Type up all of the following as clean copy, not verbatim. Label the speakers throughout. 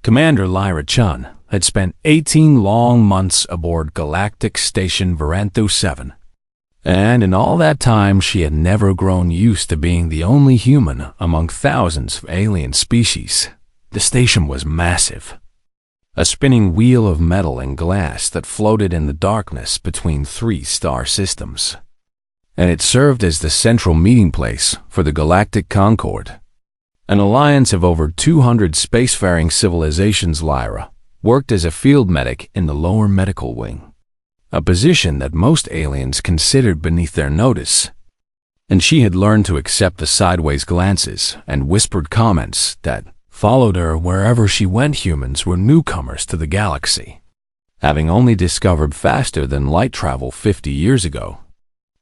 Speaker 1: Commander Lyra Chun had spent 18 long months aboard Galactic Station Varanthu 7. And in all that time, she had never grown used to being the only human among thousands of alien species. The station was massive. A spinning wheel of metal and glass that floated in the darkness between 3 star systems. And it served as the central meeting place for the Galactic Concord, an alliance of over 200 spacefaring civilizations. Lyra worked as a field medic in the lower medical wing, a position that most aliens considered beneath their notice, and she had learned to accept the sideways glances and whispered comments that followed her wherever she went. Humans were newcomers to the galaxy, having only discovered faster than light travel 50 years ago,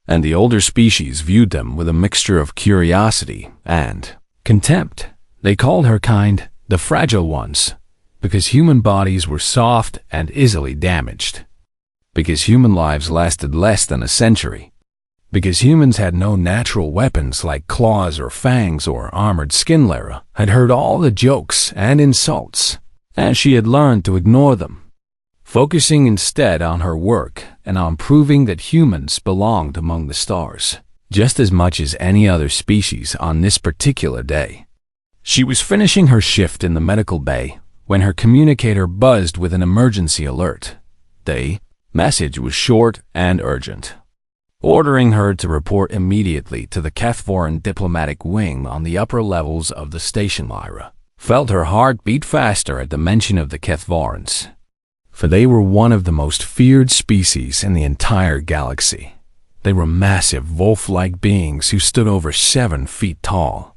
Speaker 1: and the older species viewed them with a mixture of curiosity and contempt. They called her kind the fragile ones, because human bodies were soft and easily damaged, because human lives lasted less than a century, because humans had no natural weapons like claws or fangs or armored skin. Lyra had heard all the jokes and insults, and she had learned to ignore them, focusing instead on her work and on proving that humans belonged among the stars, just as much as any other species on this particular day. She was finishing her shift in the medical bay when her communicator buzzed with an emergency alert. The message was short and urgent, ordering her to report immediately to the Kethvoran diplomatic wing on the upper levels of the station. Lyra felt her heart beat faster at the mention of the Kethvorans, for they were one of the most feared species in the entire galaxy. They were massive wolf-like beings who stood over 7 feet tall,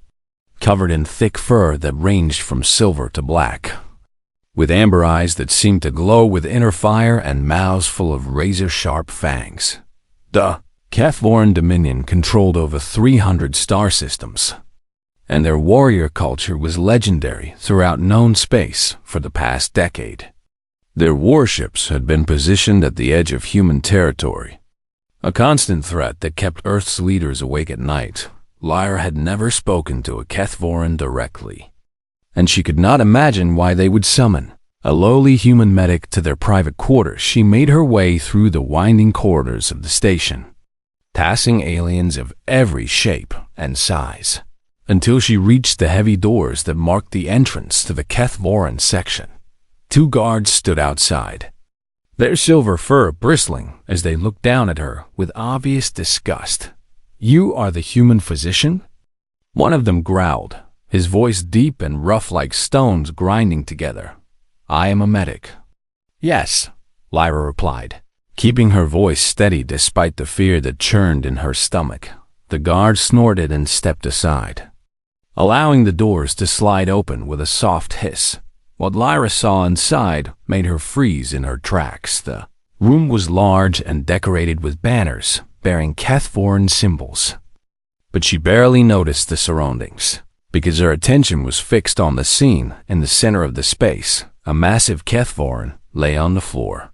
Speaker 1: covered in thick fur that ranged from silver to black, with amber eyes that seemed to glow with inner fire and mouths full of razor-sharp fangs. The Kethvoran Dominion controlled over 300 star systems, and their warrior culture was legendary throughout known space for the past decade. Their warships had been positioned at the edge of human territory, a constant threat that kept Earth's leaders awake at night. Lyra had never spoken to a Kethvoran directly, and she could not imagine why they would summon a lowly human medic to their private quarters. She made her way through the winding corridors of the station, passing aliens of every shape and size, until she reached the heavy doors that marked the entrance to the Kethvoran section. 2 guards stood outside, their silver fur bristling as they looked down at her with obvious disgust. "You are the human physician?" one of them growled, his voice deep and rough like stones grinding together. "I am a medic." "Yes," Lyra replied, keeping her voice steady despite the fear that churned in her stomach. The guard snorted and stepped aside, allowing the doors to slide open with a soft hiss. What Lyra saw inside made her freeze in her tracks. The room was large and decorated with banners bearing Kethvoran symbols, but she barely noticed the surroundings, because her attention was fixed on the scene in the center of the space. A massive Kethvoran lay on the floor,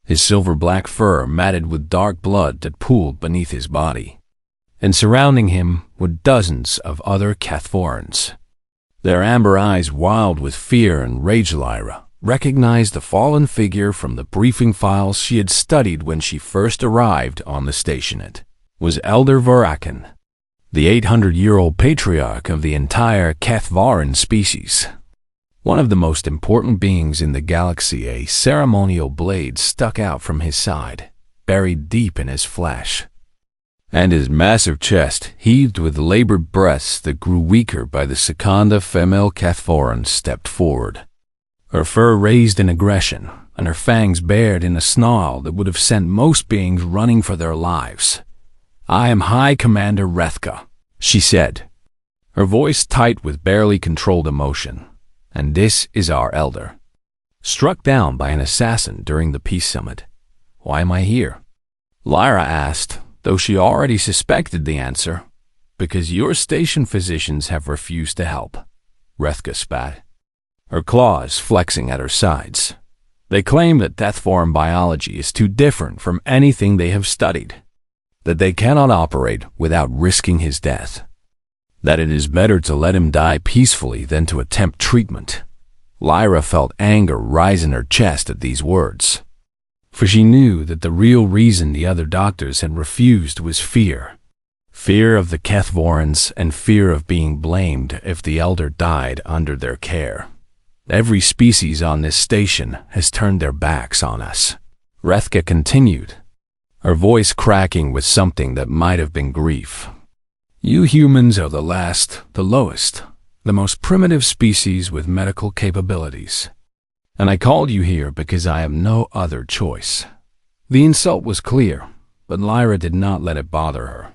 Speaker 1: his silver-black fur matted with dark blood that pooled beneath his body, and surrounding him were dozens of other Kethvorans, their amber eyes wild with fear and rage. Lyra recognized the fallen figure from the briefing files she had studied when she first arrived on the station. It was Elder Varakan, the 800-year-old patriarch of the entire Kethvoran species, one of the most important beings in the galaxy. A ceremonial blade stuck out from his side, buried deep in his flesh, and his massive chest heaved with labored breaths that grew weaker by the second a female Kethvoran stepped forward, her fur raised in aggression and her fangs bared in a snarl that would have sent most beings running for their lives. "I am High Commander Rethka," she said, her voice tight with barely controlled emotion, "and this is our elder, struck down by an assassin during the peace summit." "Why am I here?" Lyra asked, though she already suspected the answer. "Because your station physicians have refused to help," Rethka spat, her claws flexing at her sides. "They claim that Kethvoran biology is too different from anything they have studied, that they cannot operate without risking his death, that it is better to let him die peacefully than to attempt treatment. Lyra felt anger rise in her chest at these words, for she knew that the real reason the other doctors had refused was fear. Fear of the Kethvorans and fear of being blamed if the elder died under their care. Every species on this station has turned their backs on us. Rethka continued, her voice cracking with something that might have been grief. You humans are the last, the lowest, the most primitive species with medical capabilities. And I called you here because I have no other choice. The insult was clear, but Lyra did not let it bother her.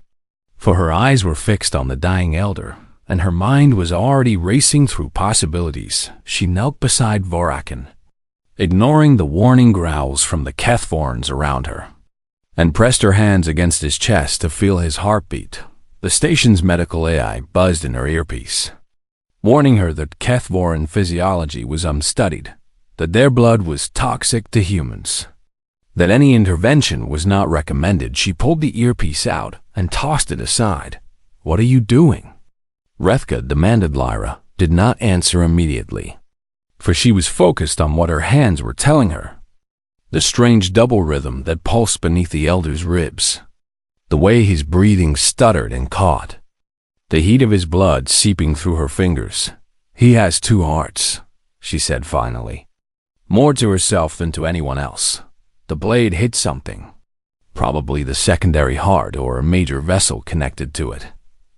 Speaker 1: For her eyes were fixed on the dying elder, and her mind was already racing through possibilities. She knelt beside Vorakin, ignoring the warning growls from the Kethvorns around her, and pressed her hands against his chest to feel his heartbeat. The station's medical AI buzzed in her earpiece, warning her that Kethvoran physiology was unstudied, that their blood was toxic to humans, that any intervention was not recommended. She pulled the earpiece out and tossed it aside. What are you doing? Rethka demanded. Lyra did not answer immediately, for she was focused on what her hands were telling her. The strange double rhythm that pulsed beneath the elder's ribs, the way his breathing stuttered and caught, the heat of his blood seeping through her fingers. He has two hearts, she said finally, more to herself than to anyone else. The blade hit something, probably the secondary heart or a major vessel connected to it.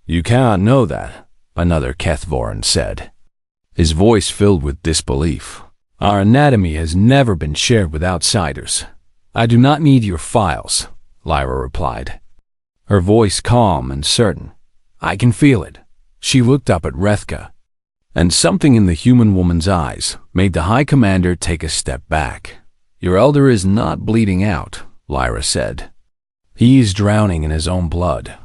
Speaker 1: You cannot know that, another Kethvoran said, his voice filled with disbelief. Our anatomy has never been shared with outsiders. I do not need your files, Lyra replied, her voice calm and certain. I can feel it. She looked up at Rethka, and something in the human woman's eyes made the High Commander take a step back. Your elder is not bleeding out, Lyra said. He is drowning in his own blood,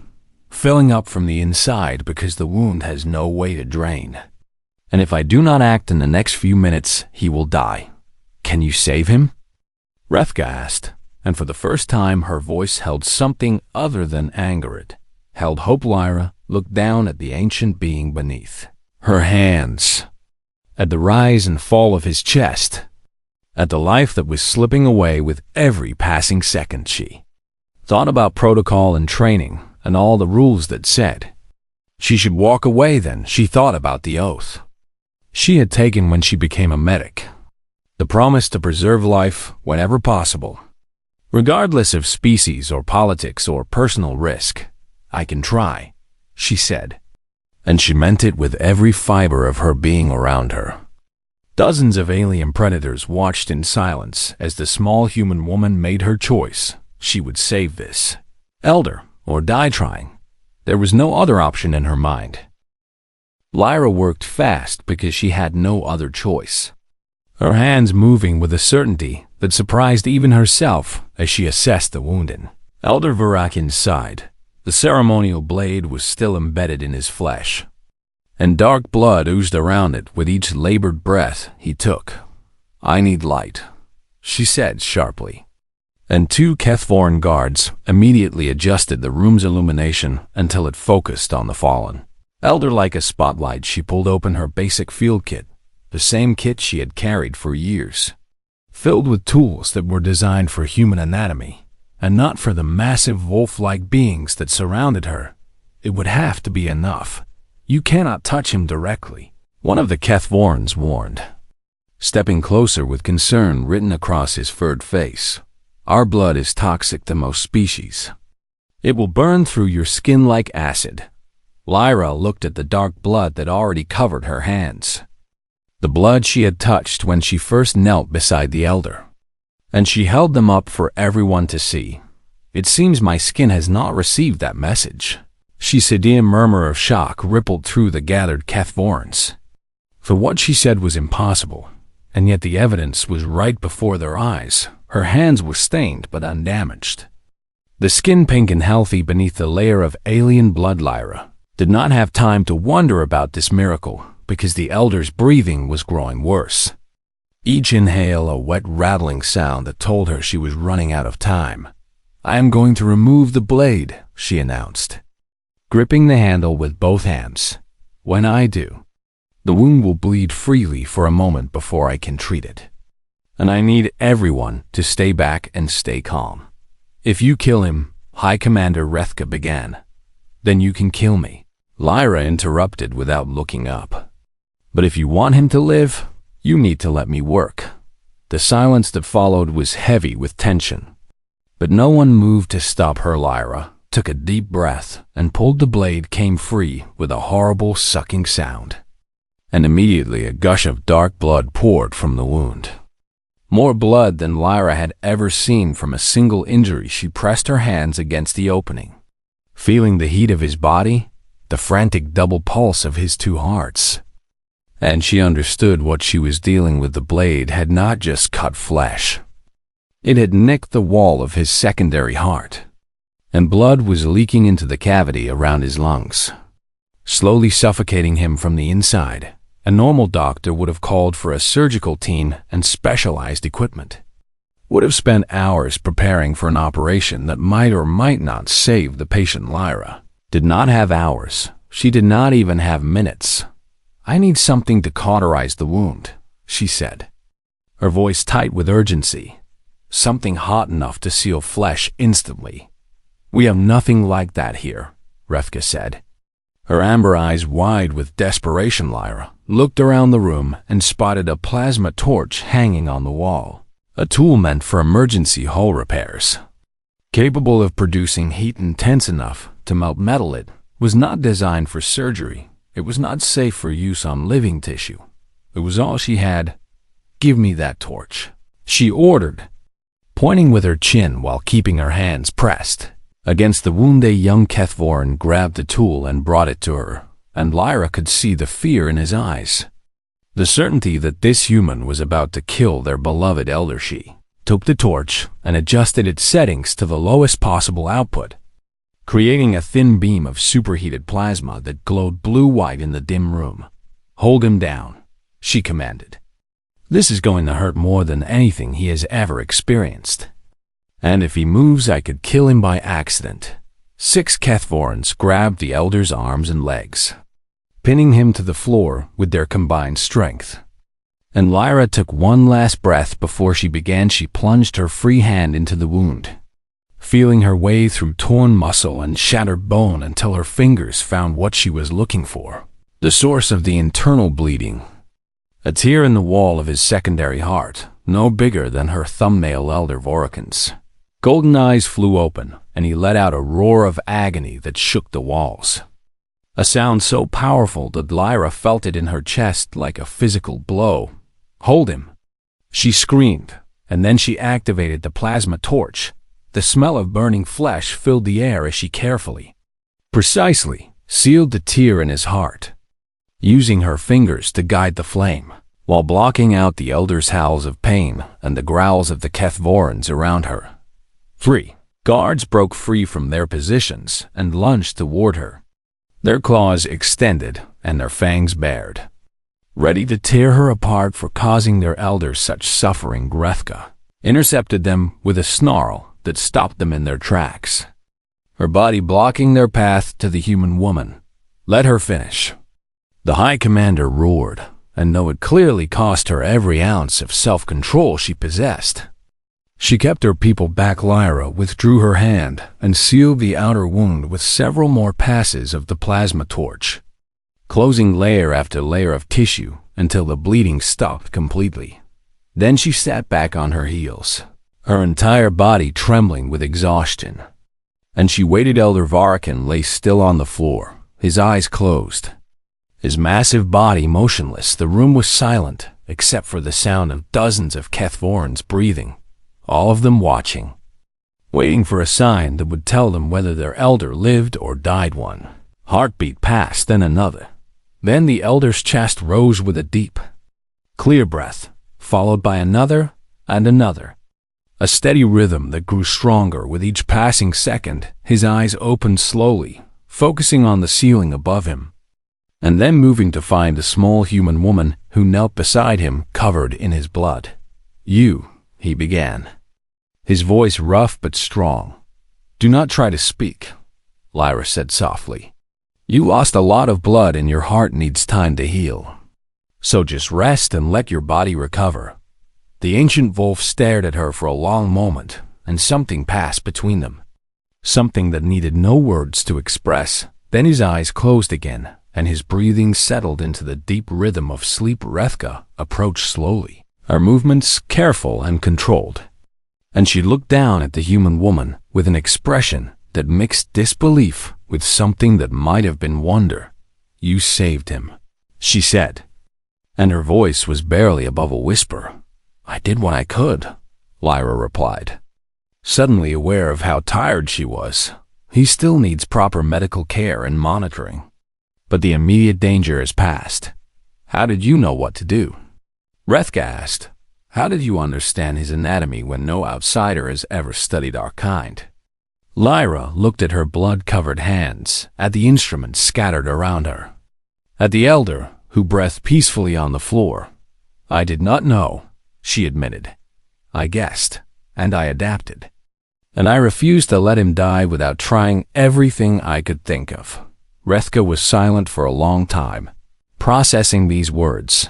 Speaker 1: filling up from the inside because the wound has no way to drain. And if I do not act in the next few minutes, he will die. Can you save him? Rethka asked, and for the first time her voice held something other than anger. It held hope. Lyra looked down at the ancient being beneath her hands, at the rise and fall of his chest, at the life that was slipping away with every passing second. She thought about protocol and training and all the rules that said she should walk away. Then she thought about the oath she had taken when she became a medic, the promise to preserve life whenever possible, regardless of species or politics or personal risk. I can try, she said, and she meant it with every fiber of her being around her. Dozens of alien predators watched in silence as the small human woman made her choice. She would save this elder or die trying. There was no other option in her mind. Lyra worked fast because she had no other choice, her hands moving with a certainty that surprised even herself as she assessed the wounded. Elder Vorakin sighed. The ceremonial blade was still embedded in his flesh, and dark blood oozed around it with each labored breath he took. I need light, she said sharply, and two Kethvoran guards immediately adjusted the room's illumination until it focused on the fallen. Elder like a spotlight, she pulled open her basic field kit, the same kit she had carried for years, filled with tools that were designed for human anatomy and not for the massive wolf-like beings that surrounded her. It would have to be enough. You cannot touch him directly, one of the Kethvorans warned, stepping closer with concern written across his furred face. Our blood is toxic to most species. It will burn through your skin like acid. Lyra looked at the dark blood that already covered her hands, the blood she had touched when she first knelt beside the elder, and she held them up for everyone to see. It seems my skin has not received that message, she said. A murmur of shock rippled through the gathered Kethvorans, for what she said was impossible, and yet the evidence was right before their eyes. Her hands were stained but undamaged, the skin pink and healthy beneath the layer of alien blood. Lyra did not have time to wonder about this miracle because the elder's breathing was growing worse. Each inhale a wet rattling sound that told her she was running out of time. I am going to remove the blade, she announced, gripping the handle with both hands. When I do, The wound will bleed freely for a moment before I can treat it. And I need everyone to stay back and stay calm. If you kill him, High Commander Rethka began, then you can kill me. Lyra interrupted without looking up. But if you want him to live, you need to let me work. The silence that followed was heavy with tension. But no one moved to stop her. Lyra took a deep breath and pulled the blade came free with a horrible sucking sound. And immediately a gush of dark blood poured from the wound. More blood than Lyra had ever seen from a single injury. She pressed her hands against the opening, feeling the heat of his body, the frantic double pulse of his two hearts. And she understood what she was dealing with. The blade had not just cut flesh. It had nicked the wall of his secondary heart, and blood was leaking into the cavity around his lungs, slowly suffocating him from the inside. A normal doctor would have called for a surgical team and specialized equipment, would have spent hours preparing for an operation that might or might not save the patient. Lyra did not have hours. She did not even have minutes. I need something to cauterize the wound, she said, her voice tight with urgency. Something hot enough to seal flesh instantly. We have nothing like that here, Rethka said, her amber eyes wide with desperation. Lyra looked around the room and spotted a plasma torch hanging on the wall, a tool meant for emergency hull repairs. Capable of producing heat intense enough to melt metal, it was not designed for surgery. It was not safe for use on living tissue. It was all she had. Give me that torch, she ordered, pointing with her chin while keeping her hands pressed against the wound. A young Kethvoran grabbed the tool and brought it to her, and Lyra could see the fear in his eyes, the certainty that this human was about to kill their beloved elder. She took the torch and adjusted its settings to the lowest possible output, creating a thin beam of superheated plasma that glowed blue-white in the dim room. Hold him down, she commanded. This is going to hurt more than anything he has ever experienced. And if he moves, I could kill him by accident. 6 Kethvorans grabbed the elder's arms and legs, pinning him to the floor with their combined strength. And Lyra took one last breath before she began. She plunged her free hand into the wound, feeling her way through torn muscle and shattered bone until her fingers found what she was looking for, the source of the internal bleeding. A tear in the wall of his secondary heart, no bigger than her thumbnail. Elder Vorakan's golden eyes flew open, and he let out a roar of agony that shook the walls. A sound so powerful that Lyra felt it in her chest like a physical blow. Hold him, she screamed, and then she activated the plasma torch. The smell of burning flesh filled the air as she carefully, precisely, sealed the tear in his heart, using her fingers to guide the flame, while blocking out the elder's howls of pain and the growls of the Kethvorans around her. 3 guards broke free from their positions and lunged toward her, their claws extended and their fangs bared, ready to tear her apart for causing their elder such suffering. Rethka intercepted them with a snarl that stopped them in their tracks, her body blocking their path to the human woman. Let her finish, the High Commander roared, and though it clearly cost her every ounce of self-control she possessed, she kept her people back. Lyra withdrew her hand and sealed the outer wound with several more passes of the plasma torch, closing layer after layer of tissue until the bleeding stopped completely. Then she sat back on her heels, her entire body trembling with exhaustion, and she waited. Elder Vorakan lay still on the floor, his eyes closed, his massive body motionless. The room was silent except for the sound of dozens of Kethvorans breathing, all of them watching, waiting for a sign that would tell them whether their elder lived or died. One heartbeat passed, then another. Then the elder's chest rose with a deep, clear breath, followed by another and another, a steady rhythm that grew stronger with each passing second. His eyes opened slowly, focusing on the ceiling above him, and then moving to find a small human woman who knelt beside him, covered in his blood. You, he began, his voice rough but strong. Do not try to speak, Lyra said softly. You lost a lot of blood and your heart needs time to heal. So just rest and let your body recover." The ancient wolf stared at her for a long moment, and something passed between them. Something that needed no words to express. Then his eyes closed again, and his breathing settled into the deep rhythm of sleep. Rethka approached slowly, her movements careful and controlled, and she looked down at the human woman with an expression that mixed disbelief with something that might have been wonder. "You saved him," she said, and her voice was barely above a whisper. "I did what I could," Lyra replied, suddenly aware of how tired she was. "He still needs proper medical care and monitoring, but the immediate danger is past." "How did you know what to do?" Rethka asked. "How did you understand his anatomy when no outsider has ever studied our kind?" Lyra looked at her blood-covered hands, at the instruments scattered around her, at the elder, who breathed peacefully on the floor. "I did not know," she admitted. "I guessed, and I adapted. And I refused to let him die without trying everything I could think of." Rethka was silent for a long time, processing these words,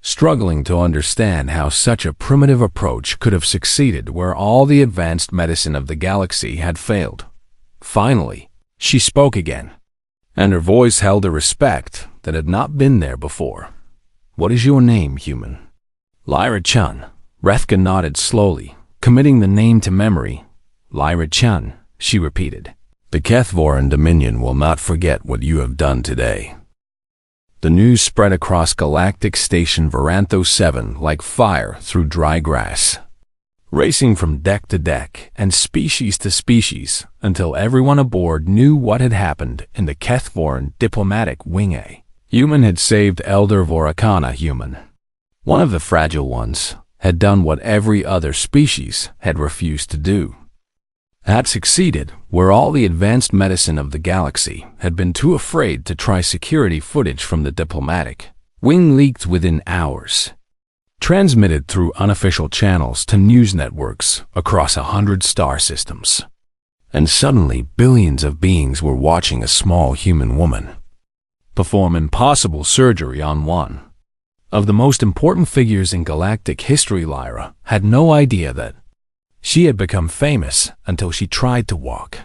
Speaker 1: struggling to understand how such a primitive approach could have succeeded where all the advanced medicine of the galaxy had failed. Finally, she spoke again, and her voice held a respect that had not been there before. "What is your name, human?" "Lyra Chun." Rethka nodded slowly, committing the name to memory. "Lyra Chun," she repeated. "The Kethvoran Dominion will not forget what you have done today." The news spread across Galactic Station Varantho 7 like fire through dry grass, racing from deck to deck and species to species until everyone aboard knew what had happened in the Kethvoran diplomatic wing. A human had saved Elder Vorakana human. One of the fragile ones had done what every other species had refused to do. Had succeeded where all the advanced medicine of the galaxy had been too afraid to try. Security footage from the diplomatic wing leaked within hours, transmitted through unofficial channels to news networks across 100 star systems. And suddenly billions of beings were watching a small human woman perform impossible surgery on one of the most important figures in galactic history. Lyra had no idea that she had become famous until she tried to walk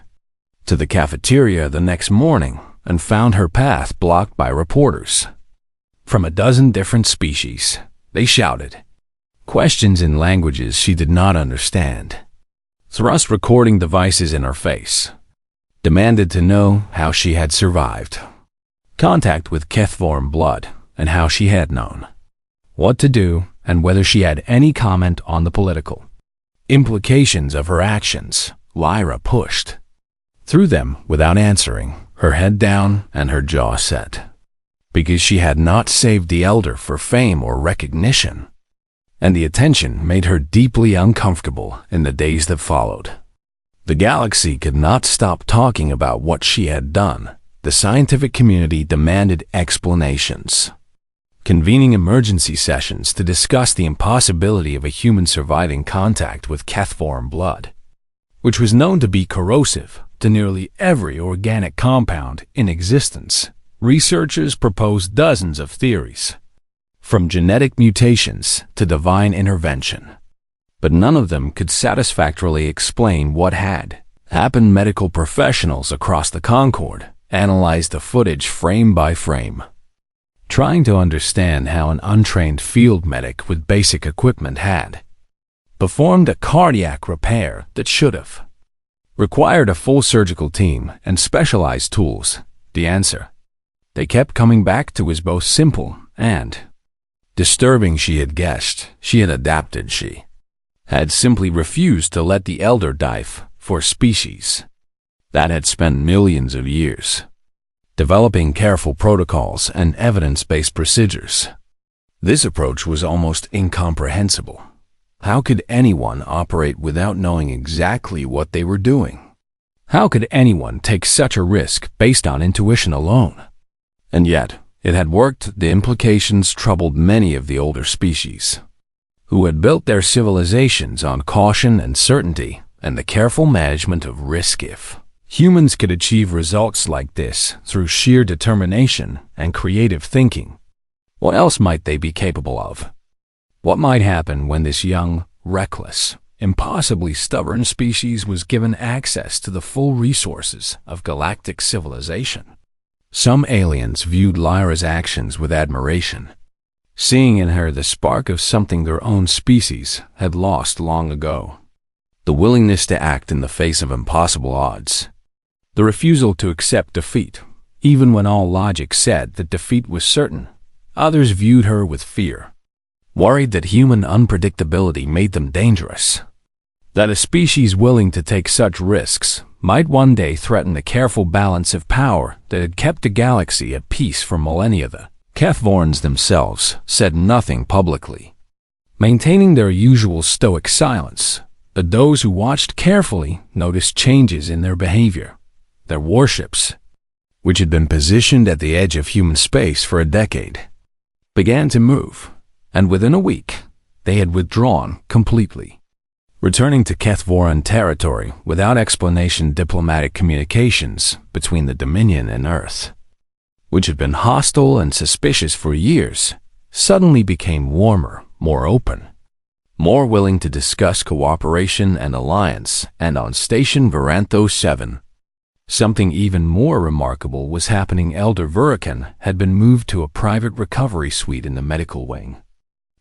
Speaker 1: to the cafeteria the next morning and found her path blocked by reporters from a dozen different species. They shouted questions in languages she did not understand, thrust recording devices in her face, demanded to know how she had survived contact with Kethvoran blood and how she had known what to do and whether she had any comment on the political implications of her actions. Lyra pushed through them without answering, her head down and her jaw set, because she had not saved the elder for fame or recognition, and the attention made her deeply uncomfortable in the days that followed. The galaxy could not stop talking about what she had done. The scientific community demanded explanations, convening emergency sessions to discuss the impossibility of a human surviving contact with Kethvoran blood, which was known to be corrosive to nearly every organic compound in existence. Researchers proposed dozens of theories, from genetic mutations to divine intervention, but none of them could satisfactorily explain what had happened. Medical professionals across the Concord analyzed the footage frame by frame, trying to understand how an untrained field medic with basic equipment had performed a cardiac repair that should have required a full surgical team and specialized tools. The answer they kept coming back to was both simple and disturbing. She had guessed, she had adapted, she had simply refused to let the elder die for a species that had spent millions of years developing careful protocols and evidence-based procedures. This approach was almost incomprehensible. How could anyone operate without knowing exactly what they were doing? How could anyone take such a risk based on intuition alone? And yet, it had worked. The implications troubled many of the older species, who had built their civilizations on caution and certainty and the careful management of risk. If humans could achieve results like this through sheer determination and creative thinking, What else might they be capable of? What might happen when this young, reckless, impossibly stubborn species was given access to the full resources of galactic civilization? Some aliens viewed Lyra's actions with admiration, seeing in her the spark of something their own species had lost long ago. The willingness to act in the face of impossible odds. The refusal to accept defeat, even when all logic said that defeat was certain. Others viewed her with fear, worried that human unpredictability made them dangerous, that a species willing to take such risks might one day threaten the careful balance of power that had kept the galaxy at peace for millennia. The Kethvorans themselves said nothing publicly, maintaining their usual stoic silence, but those who watched carefully noticed changes in their behavior. Their warships, which had been positioned at the edge of human space for a decade, began to move, and within a week, they had withdrawn completely, returning to Kethvoran territory without explanation. Diplomatic communications between the Dominion and Earth, which had been hostile and suspicious for years, suddenly became warmer, more open, more willing to discuss cooperation and alliance. And on Station Varantho 7, something even more remarkable was happening. Elder Vurakan had been moved to a private recovery suite in the medical wing,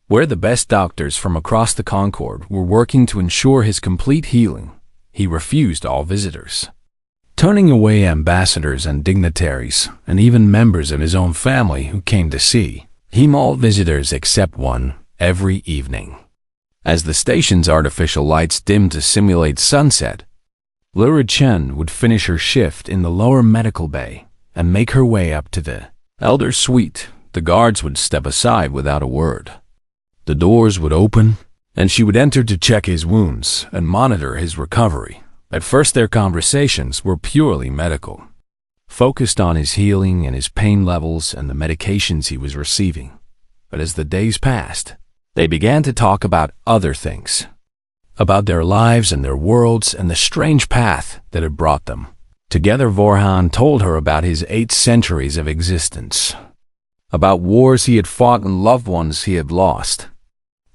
Speaker 1: where the best doctors from across the Concord were working to ensure his complete healing. He refused all visitors, turning away ambassadors and dignitaries, and even members of his own family who came to see him. All visitors except one, every evening. As the station's artificial lights dimmed to simulate sunset, Lyra Chen would finish her shift in the lower medical bay and make her way up to the elder suite. The guards would step aside without a word. The doors would open, and she would enter to check his wounds and monitor his recovery. At first, their conversations were purely medical, focused on his healing and his pain levels and the medications he was receiving. But as the days passed, they began to talk about other things, about their lives and their worlds and the strange path that had brought them. Together, Vorhan told her about his 8 centuries of existence, about wars he had fought and loved ones he had lost,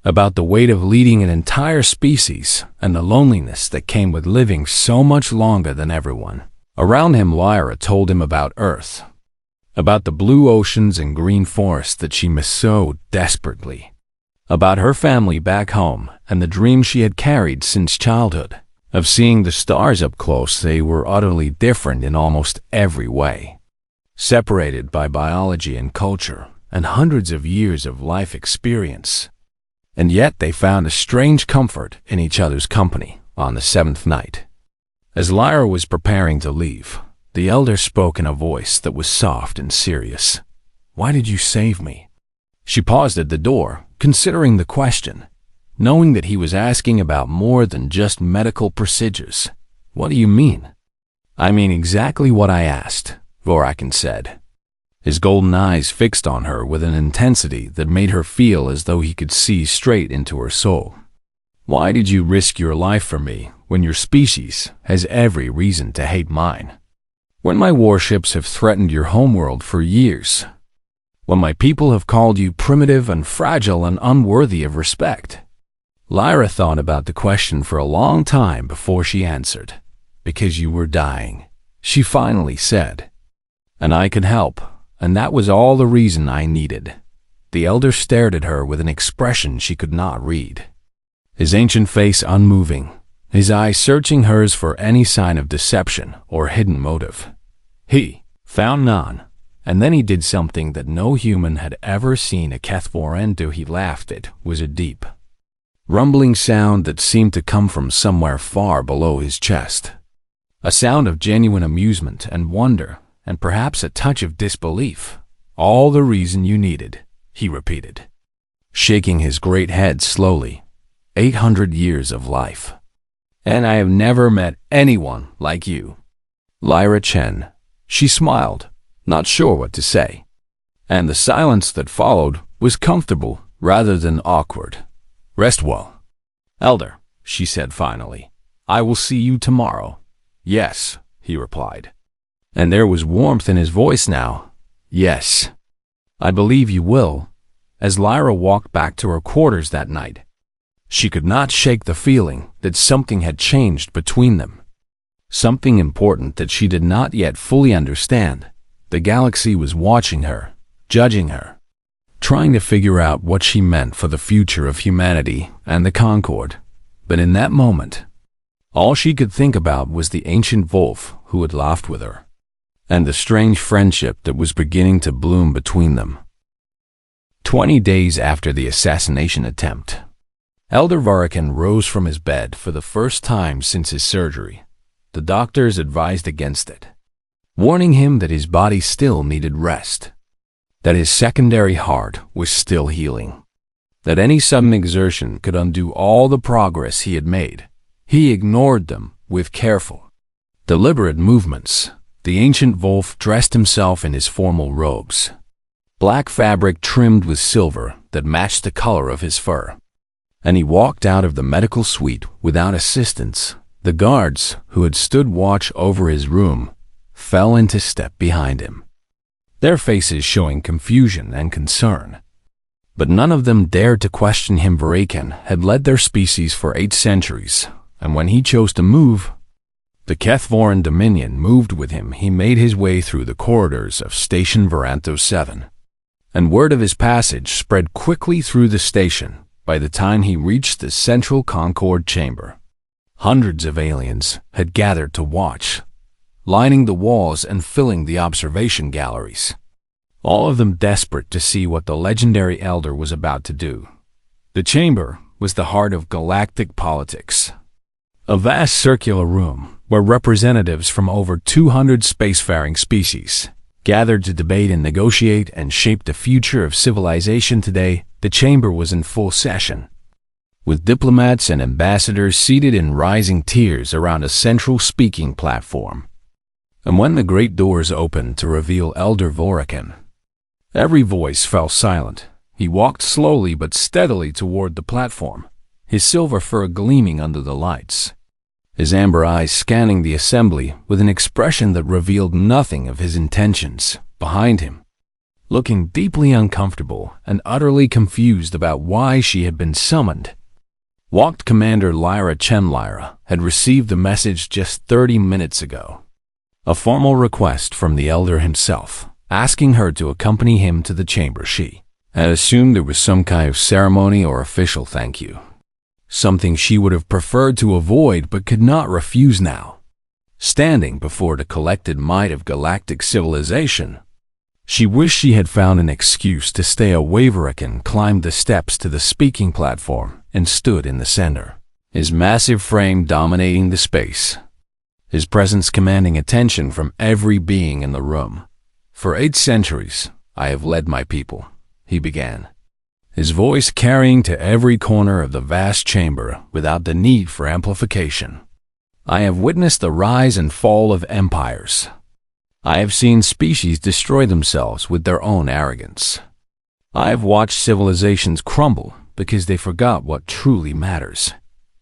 Speaker 1: about the weight of leading an entire species and the loneliness that came with living so much longer than everyone around him. Lyra told him about Earth, about the blue oceans and green forests that she missed so desperately, about her family back home and the dreams she had carried since childhood, of seeing the stars up close. They were utterly different in almost every way, separated by biology and culture and hundreds of years of life experience. And yet they found a strange comfort in each other's company. On the 7th night, as Lyra was preparing to leave, the elder spoke in a voice that was soft and serious. "Why did you save me?" She paused at the door, considering the question, knowing that he was asking about more than just medical procedures. "What do you mean?" "I mean exactly what I asked," Vorakan said, his golden eyes fixed on her with an intensity that made her feel as though he could see straight into her soul. "Why did you risk your life for me when your species has every reason to hate mine? When my warships have threatened your homeworld for years? When my people have called you primitive and fragile and unworthy of respect?" Lyra thought about the question for a long time before she answered. "Because you were dying," she finally said. "And I could help, and that was all the reason I needed." The elder stared at her with an expression she could not read, his ancient face unmoving, his eyes searching hers for any sign of deception or hidden motive. He found none, and then he did something that no human had ever seen a Kethvoran do. He laughed. It was a deep, rumbling sound that seemed to come from somewhere far below his chest, a sound of genuine amusement and wonder, and perhaps a touch of disbelief. "All the reason you needed," he repeated, shaking his great head slowly. 800 years of life. "And I have never met anyone like you." Lyra Chen. She smiled, not sure what to say. And the silence that followed was comfortable rather than awkward. "Rest well, Elder," she said finally. "I will see you tomorrow." "Yes," he replied. And there was warmth in his voice now. "Yes, I believe you will." as Lyra walked back to her quarters that night. She could not shake the feeling that something had changed between them. Something important that she did not yet fully understand. The galaxy was watching her, judging her, trying to figure out what she meant for the future of humanity and the Concord. But in that moment, all she could think about was the ancient wolf who had laughed with her, and the strange friendship that was beginning to bloom between them. 20 days after the assassination attempt, Elder Vorakin rose from his bed for the first time since his surgery. The doctors advised against it, warning him that his body still needed rest, that his secondary heart was still healing, that any sudden exertion could undo all the progress he had made. He ignored them with careful, deliberate movements. The ancient wolf dressed himself in his formal robes, black fabric trimmed with silver that matched the color of his fur, and he walked out of the medical suite without assistance. The guards, who had stood watch over his room, fell into step behind him, their faces showing confusion and concern. But none of them dared to question him. Vorakin had led their species for 8 centuries, and when he chose to move, the Kethvoran Dominion moved with him. He made his way through the corridors of Station Varanto 7, and word of his passage spread quickly through the station. By the time he reached the central Concord chamber, hundreds of aliens had gathered to watch, lining the walls and filling the observation galleries, all of them desperate to see what the legendary elder was about to do. The chamber was the heart of galactic politics, a vast circular room where representatives from over 200 spacefaring species gathered to debate and negotiate and shape the future of civilization. Today, the chamber was in full session, with diplomats and ambassadors seated in rising tiers around a central speaking platform. And when the great doors opened to reveal Elder Vorakin, every voice fell silent. He walked slowly but steadily toward the platform, his silver fur gleaming under the lights, his amber eyes scanning the assembly with an expression that revealed nothing of his intentions. Behind him, looking deeply uncomfortable and utterly confused about why she had been summoned, walked Commander Lyra Chen. Lyra had received the message just 30 minutes ago, a formal request from the Elder himself, asking her to accompany him to the chamber. She had assumed there was some kind of ceremony or official thank you, something she would have preferred to avoid but could not refuse now. Standing before the collected might of galactic civilization, she wished she had found an excuse to stay away. Vorakin climbed the steps to the speaking platform and stood in the center, his massive frame dominating the space, his presence commanding attention from every being in the room. For 8 centuries, I have led my people, he began, his voice carrying to every corner of the vast chamber without the need for amplification. I have witnessed the rise and fall of empires. I have seen species destroy themselves with their own arrogance. I have watched civilizations crumble because they forgot what truly matters.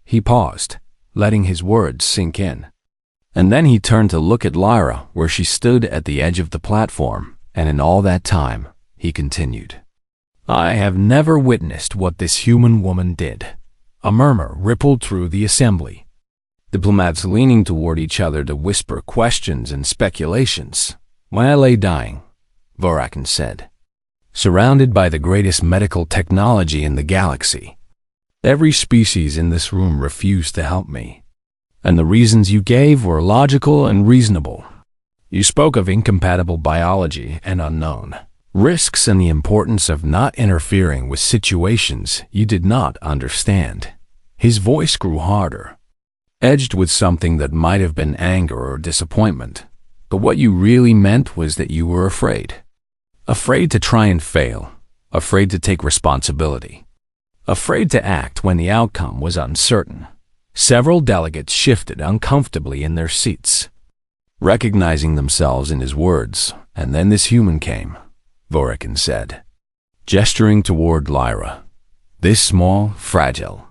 Speaker 1: He paused, letting his words sink in. And then he turned to look at Lyra, where she stood at the edge of the platform, and in all that time, he continued, I have never witnessed what this human woman did. A murmur rippled through the assembly, diplomats leaning toward each other to whisper questions and speculations. When I lay dying, Vorakin said, surrounded by the greatest medical technology in the galaxy, every species in this room refused to help me. And the reasons you gave were logical and reasonable. You spoke of incompatible biology and unknown risks and the importance of not interfering with situations you did not understand. His voice grew harder, edged with something that might have been anger or disappointment. But what you really meant was that you were afraid. Afraid to try and fail. Afraid to take responsibility. Afraid to act when the outcome was uncertain. Several delegates shifted uncomfortably in their seats, recognizing themselves in his words. And then this human came, Vorakin said, gesturing toward Lyra. This small, fragile,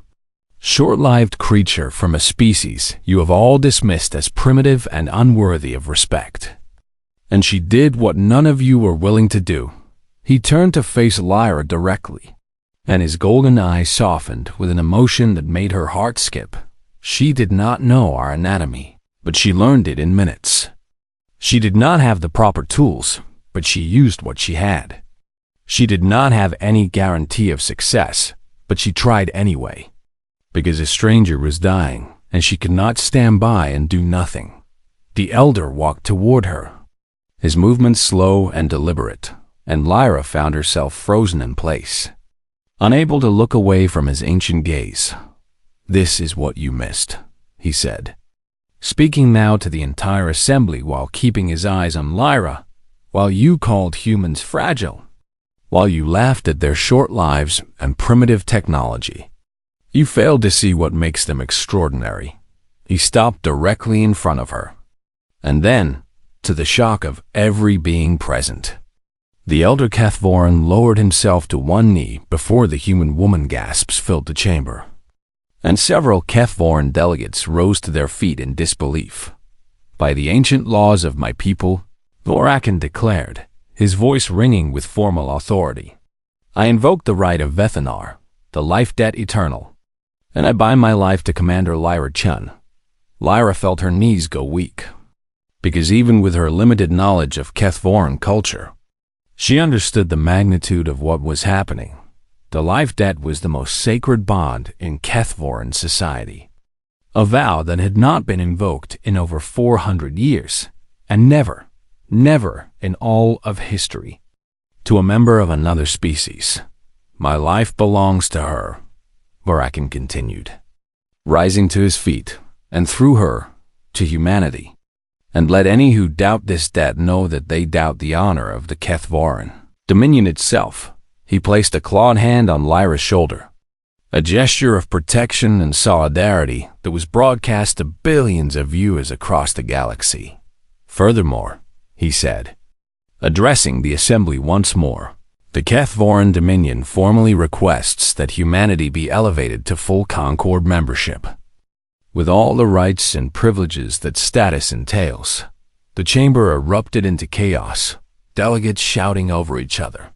Speaker 1: short-lived creature from a species you have all dismissed as primitive and unworthy of respect. And she did what none of you were willing to do. He turned to face Lyra directly, and his golden eyes softened with an emotion that made her heart skip. She did not know our anatomy, but she learned it in minutes. She did not have the proper tools, but she used what she had. She did not have any guarantee of success, but she tried anyway. Because a stranger was dying, and she could not stand by and do nothing. The elder walked toward her, his movements slow and deliberate, and Lyra found herself frozen in place, unable to look away from his ancient gaze. "This is what you missed," he said, speaking now to the entire assembly while keeping his eyes on Lyra. "While you called humans fragile, while you laughed at their short lives and primitive technology, you failed to see what makes them extraordinary." He stopped directly in front of her. And then, to the shock of every being present, the elder Kethvorin lowered himself to one knee before the human woman gasps filled the chamber. And several Kethvorin delegates rose to their feet in disbelief. "By the ancient laws of my people," Vorakin declared, his voice ringing with formal authority, "I invoke the right of Vethanar, the life debt eternal, and I bind my life to Commander Lyra Chun." Lyra felt her knees go weak, because even with her limited knowledge of Kethvorin culture, she understood the magnitude of what was happening. The life debt was the most sacred bond in Kethvorin society, a vow that had not been invoked in over 400 years, and never in all of history. To a member of another species, "My life belongs to her," Vorakin continued, rising to his feet, "and through her, to humanity. And let any who doubt this debt know that they doubt the honor of the Kethvorin Dominion itself." He placed a clawed hand on Lyra's shoulder, a gesture of protection and solidarity that was broadcast to billions of viewers across the galaxy. "Furthermore," he said, addressing the assembly once more, "the Kethvorin Dominion formally requests that humanity be elevated to full Concord membership, with all the rights and privileges that status entails." The chamber erupted into chaos, delegates shouting over each other.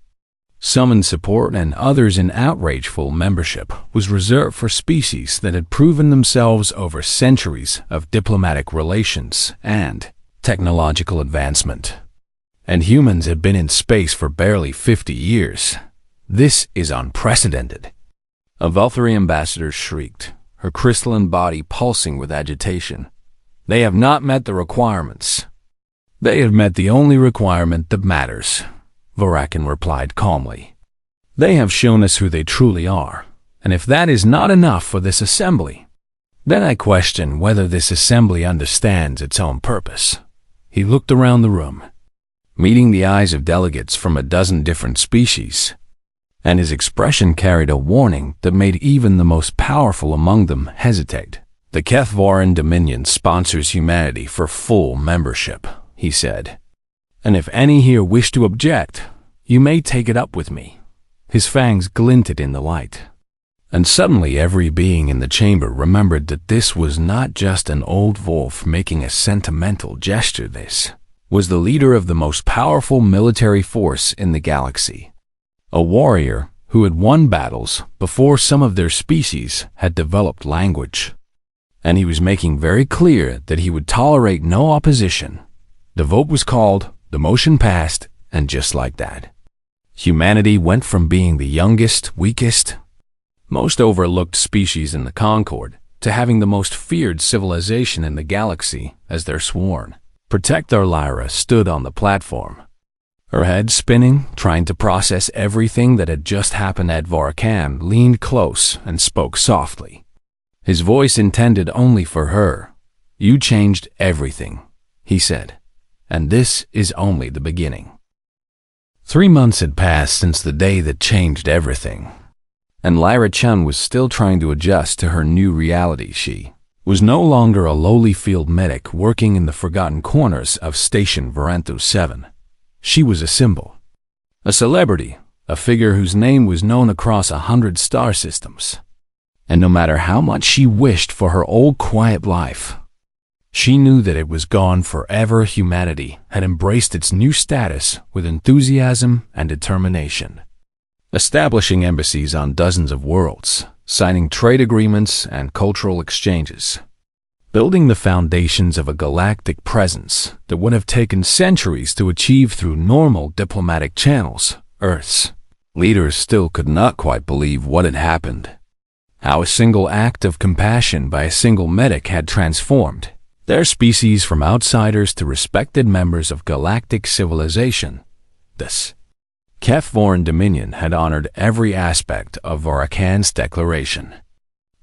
Speaker 1: Some in support and others in outrage. Full membership was reserved for species that had proven themselves over centuries of diplomatic relations and technological advancement. And humans had been in space for barely 50 years. "This is unprecedented," a Valkyrie ambassador shrieked, her crystalline body pulsing with agitation. "They have not met the requirements." "They have met the only requirement that matters," Vorakin replied calmly. "They have shown us who they truly are, and if that is not enough for this assembly, then I question whether this assembly understands its own purpose." He looked around the room, meeting the eyes of delegates from a dozen different species, and his expression carried a warning that made even the most powerful among them hesitate. "The Kethvorin Dominion sponsors humanity for full membership," he said. "And if any here wish to object, you may take it up with me." His fangs glinted in the light. And suddenly every being in the chamber remembered that this was not just an old wolf making a sentimental gesture. This was the leader of the most powerful military force in the galaxy, a warrior who had won battles before some of their species had developed language. And he was making very clear that he would tolerate no opposition. The vote was called, the motion passed, and just like that, humanity went from being the youngest, weakest, most overlooked species in the Concord to having the most feared civilization in the galaxy as their sworn protector. Lyra stood on the platform, her head spinning, trying to process everything that had just happened. Vorakin leaned close and spoke softly, his voice intended only for her. "You changed everything," he said, "and this is only the beginning." 3 months had passed since the day that changed everything, and Lyra Chun was still trying to adjust to her new reality. She was no longer a lowly field medic working in the forgotten corners of Station Varantho 7. She was a symbol, a celebrity, a figure whose name was known across 100 star systems. And no matter how much she wished for her old quiet life, She knew that it was gone forever. Humanity had embraced its new status with enthusiasm and determination, establishing embassies on dozens of worlds, signing trade agreements and cultural exchanges, building the foundations of a galactic presence that would have taken centuries to achieve through normal diplomatic channels. Earth's leaders still could not quite believe what had happened, how a single act of compassion by a single medic had transformed their species from outsiders to respected members of galactic civilization. This Kefvoran Dominion had honored every aspect of Vorakan's declaration,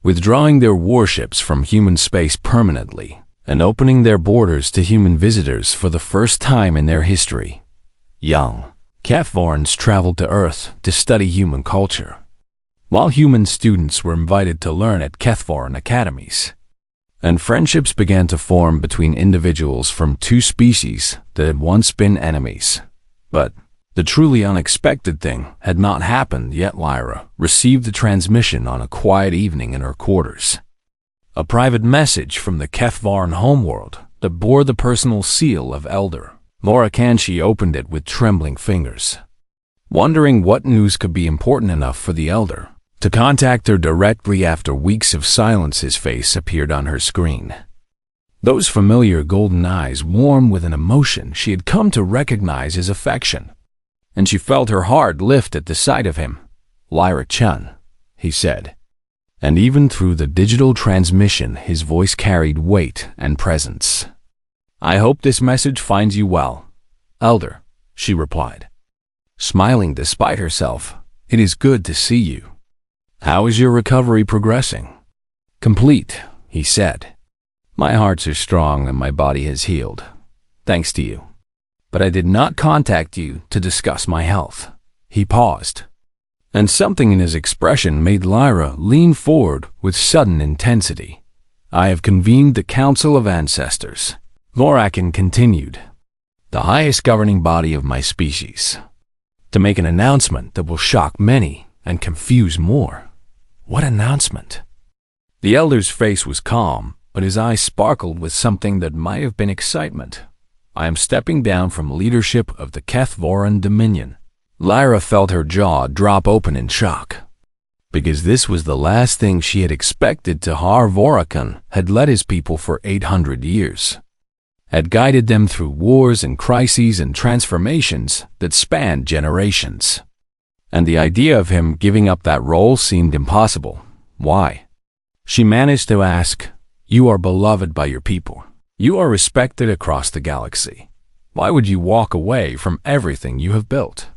Speaker 1: withdrawing their warships from human space permanently and opening their borders to human visitors for the first time in their history. Young Kefvorans traveled to Earth to study human culture, while human students were invited to learn at Kefvoran academies, and friendships began to form between individuals from two species that had once been enemies. But the truly unexpected thing had not happened yet. Lyra received a transmission on a quiet evening in her quarters. A private message from the Kefvaran homeworld that bore the personal seal of Elder Vorakan. She opened it with trembling fingers, wondering what news could be important enough for the Elder to contact her directly. After weeks of silence, his face appeared on her screen. Those familiar golden eyes warm with an emotion she had come to recognize as affection, and she felt her heart lift at the sight of him. "Lyra-chan," he said, and even through the digital transmission his voice carried weight and presence. "I hope this message finds you well, Elder," she replied, smiling despite herself. "It is good to see you. How is your recovery progressing?" "Complete," he said. "My hearts are strong and my body has healed, thanks to you. But I did not contact you to discuss my health." He paused, and something in his expression made Lyra lean forward with sudden intensity. "I have convened the Council of Ancestors," Vorakan continued, "the highest governing body of my species, to make an announcement that will shock many and confuse more." "What announcement?" The Elder's face was calm, but his eyes sparkled with something that might have been excitement. "I am stepping down from leadership of the Kefvoran Dominion." Lyra felt her jaw drop open in shock, because this was the last thing she had expected. Tahar Vorakan had led his people for 800 years, had guided them through wars and crises and transformations that spanned generations. And the idea of him giving up that role seemed impossible. "Why?" she managed to ask. "You are beloved by your people. You are respected across the galaxy. Why would you walk away from everything you have built?"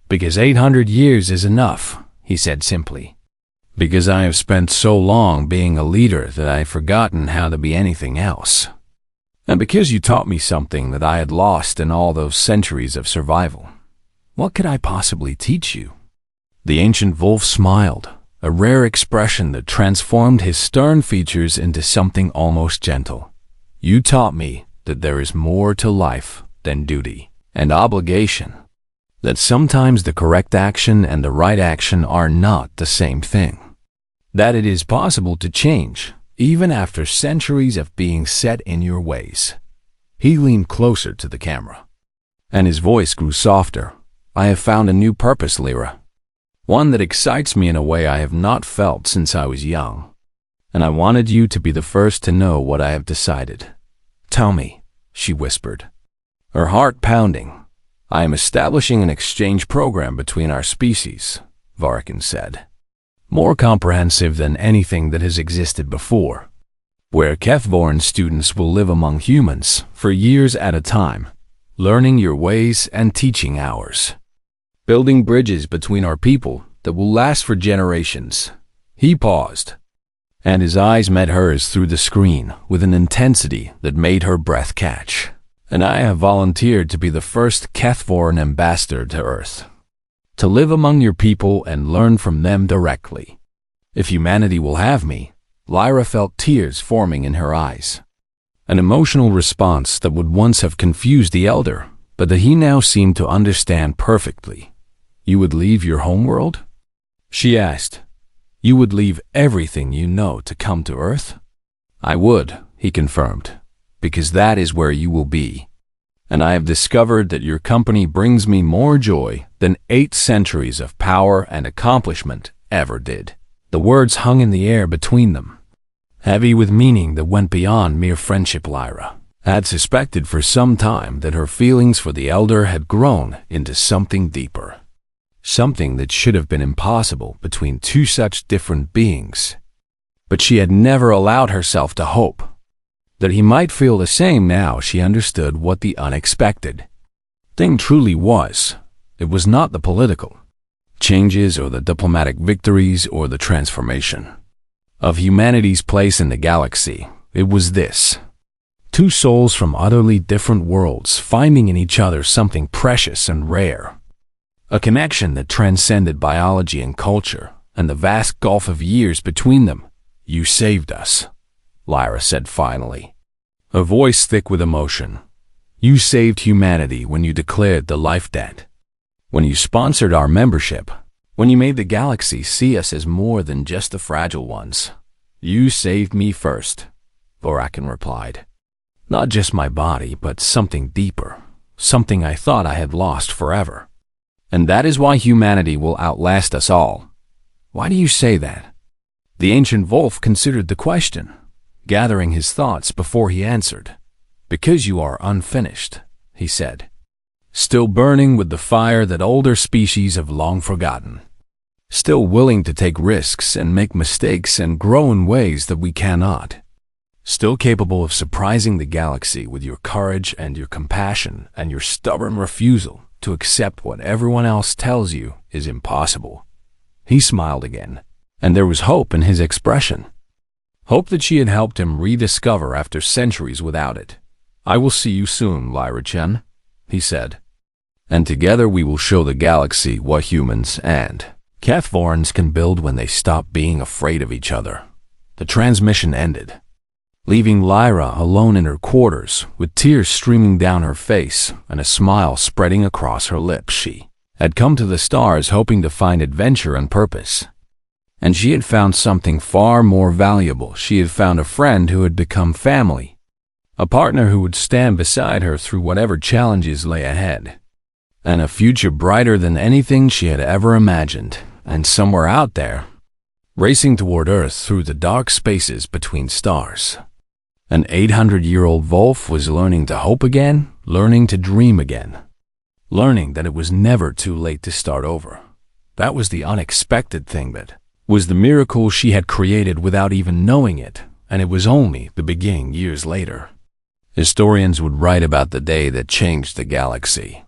Speaker 1: "Because 800 years is enough," he said simply. "Because I have spent so long being a leader that I have forgotten how to be anything else. And because you taught me something that I had lost in all those centuries of survival. What could I possibly teach you?" The ancient wolf smiled, a rare expression that transformed his stern features into something almost gentle. "You taught me that there is more to life than duty and obligation, that sometimes the correct action and the right action are not the same thing, that it is possible to change even after centuries of being set in your ways." He leaned closer to the camera, and his voice grew softer. "I have found a new purpose, Lyra. One that excites me in a way I have not felt since I was young. And I wanted you to be the first to know what I have decided." "Tell me," she whispered, her heart pounding. "I am establishing an exchange program between our species," Vorakan said, "more comprehensive than anything that has existed before, where Kefvoran students will live among humans for years at a time, learning your ways and teaching ours, building bridges between our people that will last for generations." He paused, and his eyes met hers through the screen with an intensity that made her breath catch. "And I have volunteered to be the first Kefvoran ambassador to Earth, to live among your people and learn from them directly. If humanity will have me." Lyra felt tears forming in her eyes, an emotional response that would once have confused the Elder, but that he now seemed to understand perfectly. "You would leave your homeworld?" she asked. "You would leave everything you know to come to Earth?" "I would," he confirmed, because that is where you will be. And I have discovered that your company brings me more joy than 8 centuries of power and accomplishment ever did." The words hung in the air between them, heavy with meaning that went beyond mere friendship. Lyra had suspected for some time that her feelings for the elder had grown into something deeper, something that should have been impossible between two such different beings. But she had never allowed herself to hope that he might feel the same. Now she understood what the unexpected thing truly was. It was not the political changes or the diplomatic victories or the transformation of humanity's place in the galaxy. It was this: two souls from utterly different worlds finding in each other something precious and rare. A connection that transcended biology and culture and the vast gulf of years between them. "You saved us," Lyra said finally, her voice thick with emotion. "You saved humanity when you declared the life debt, when you sponsored our membership, when you made the galaxy see us as more than just the fragile ones. You saved me first," Vorakin replied. "Not just my body, but something deeper, something I thought I had lost forever. And that is why humanity will outlast us all." "Why do you say that?" The ancient Wolf considered the question, gathering his thoughts before he answered. "Because you are unfinished," he said, "still burning with the fire that older species have long forgotten, still willing to take risks and make mistakes and grow in ways that we cannot, still capable of surprising the galaxy with your courage and your compassion and your stubborn refusal to accept what everyone else tells you is impossible." He smiled again, and there was hope in his expression. Hope that she had helped him rediscover after centuries without it. "I will see you soon, Lyra-Chen," he said, "and together we will show the galaxy what humans and Cathvorans can build when they stop being afraid of each other." The transmission ended, leaving Lyra alone in her quarters with tears streaming down her face and a smile spreading across her lips. She had come to the stars hoping to find adventure and purpose, and she had found something far more valuable. She had found a friend who had become family, a partner who would stand beside her through whatever challenges lay ahead, and a future brighter than anything she had ever imagined. And somewhere out there, racing toward Earth through the dark spaces between stars, an 800-year-old Wolf was learning to hope again, learning to dream again, learning that it was never too late to start over. That was the unexpected thing, that was the miracle she had created without even knowing it, and it was only the beginning. Years later, historians would write about the day that changed the galaxy,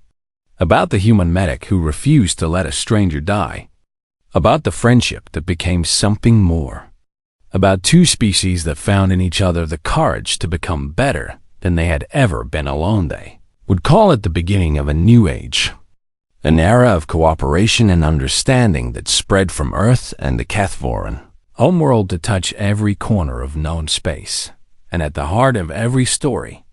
Speaker 1: about the human medic who refused to let a stranger die, about the friendship that became something more, about two species that found in each other the courage to become better than they had ever been alone. They would call it the beginning of a new age, an era of cooperation and understanding that spread from Earth and the Cathvoran homeworld to touch every corner of known space. And at the heart of every story,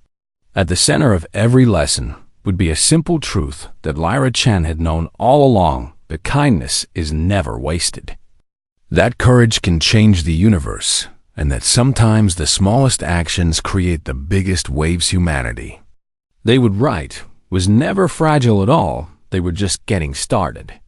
Speaker 1: at the center of every lesson, would be a simple truth that Lyra-Chen had known all along: that kindness is never wasted, that courage can change the universe, and that sometimes the smallest actions create the biggest waves. Humanity, they would write, was never fragile at all. They were just getting started.